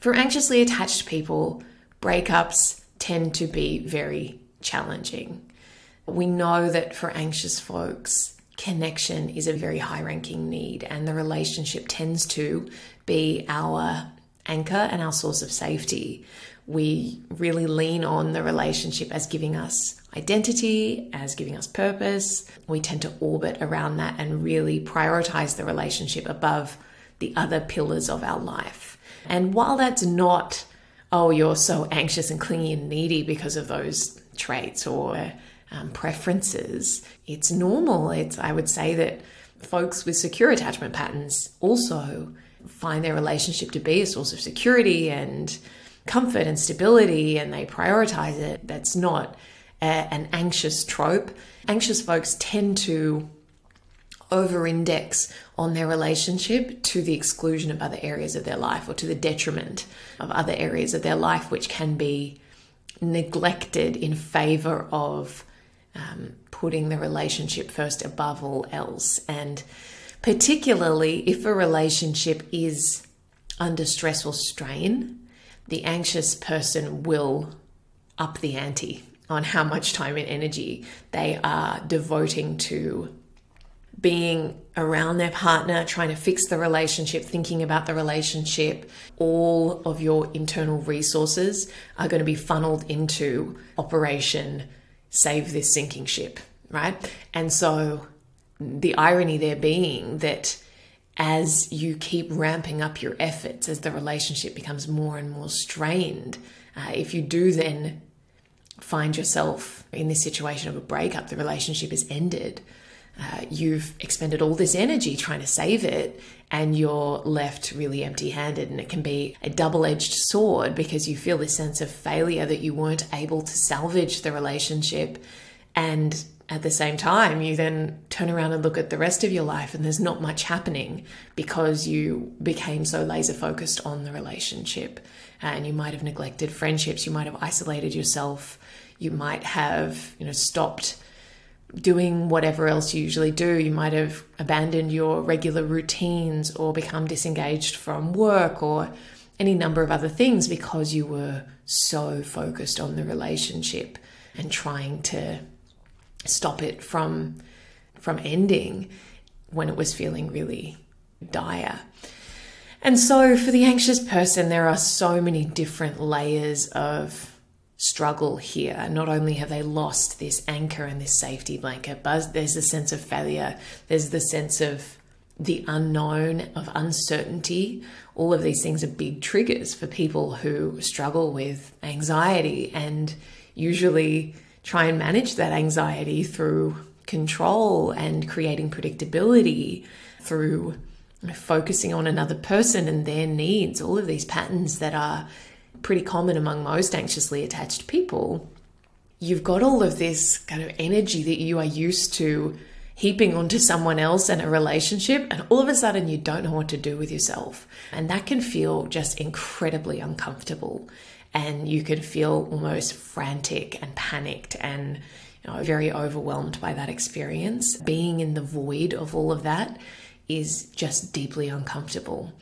For anxiously attached people, breakups tend to be very challenging. We know that for anxious folks, connection is a very high-ranking need, and the relationship tends to be our anchor and our source of safety. We really lean on the relationship as giving us identity, as giving us purpose. We tend to orbit around that and really prioritize the relationship above the other pillars of our life. And while that's not, oh, you're so anxious and clingy and needy because of those traits or preferences, it's normal. I would say that folks with secure attachment patterns also find their relationship to be a source of security and comfort and stability, and they prioritize it. That's not an anxious trope. Anxious folks tend to over-index on their relationship to the exclusion of other areas of their life, or to the detriment of other areas of their life, which can be neglected in favor of putting the relationship first above all else. And particularly if a relationship is under stress or strain, the anxious person will up the ante on how much time and energy they are devoting to being around their partner, trying to fix the relationship, thinking about the relationship. All of your internal resources are going to be funneled into Operation Save This Sinking Ship, right? And so the irony there being that as you keep ramping up your efforts, as the relationship becomes more and more strained, if you do then find yourself in this situation of a breakup, the relationship is ended, you've expended all this energy trying to save it, and you're left really empty-handed. And it can be a double-edged sword, because you feel this sense of failure that you weren't able to salvage the relationship. And at the same time, you then turn around and look at the rest of your life and there's not much happening because you became so laser focused on the relationship. And you might have neglected friendships. You might have isolated yourself. You might have, stopped doing whatever else you usually do. You might have abandoned your regular routines or become disengaged from work or any number of other things because you were so focused on the relationship and trying to stop it from ending when it was feeling really dire. And so for the anxious person, there are so many different layers of struggle here. Not only have they lost this anchor and this safety blanket, but there's the sense of failure. There's the sense of the unknown, of uncertainty. All of these things are big triggers for people who struggle with anxiety, and usually try and manage that anxiety through control and creating predictability, through focusing on another person and their needs. All of these patterns that are pretty common among most anxiously attached people. You've got all of this kind of energy that you are used to heaping onto someone else and a relationship, and all of a sudden you don't know what to do with yourself. And that can feel just incredibly uncomfortable. And you could feel almost frantic and panicked and very overwhelmed by that experience. Being in the void of all of that is just deeply uncomfortable.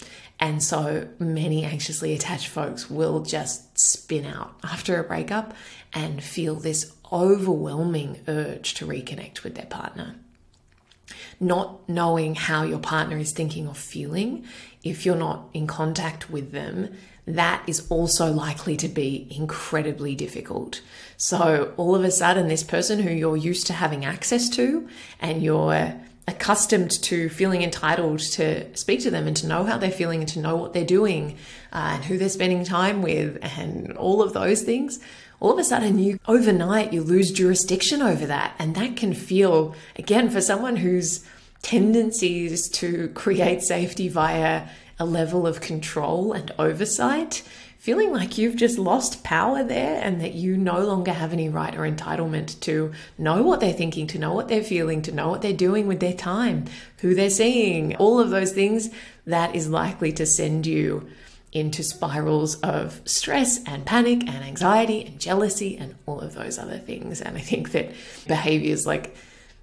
And so many anxiously attached folks will just spin out after a breakup and feel this overwhelming urge to reconnect with their partner. Not knowing how your partner is thinking or feeling, if you're not in contact with them, that is also likely to be incredibly difficult. So all of a sudden, this person who you're used to having access to, and you're accustomed to feeling entitled to speak to them and to know how they're feeling and to know what they're doing and who they're spending time with and all of those things, all of a sudden overnight you lose jurisdiction over that. And that can feel, again, for someone whose tendency is to create safety via a level of control and oversight, feeling like you've just lost power there, and that you no longer have any right or entitlement to know what they're thinking, to know what they're feeling, to know what they're doing with their time, who they're seeing, all of those things. That is likely to send you into spirals of stress and panic and anxiety and jealousy and all of those other things. And I think that behaviors like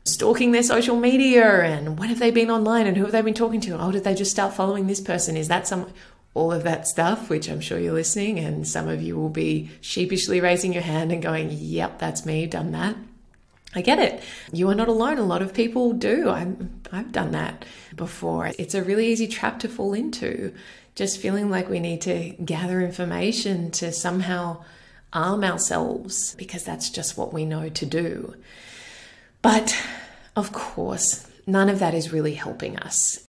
stalking their social media and when have they been online and who have they been talking to? Oh, did they just start following this person? Is that all of that stuff, which I'm sure you're listening, and some of you will be sheepishly raising your hand and going, yep, that's me, done that. I get it. You are not alone. A lot of people do. I've done that before. It's a really easy trap to fall into, just feeling like we need to gather information to somehow arm ourselves because that's just what we know to do. But of course, none of that is really helping us.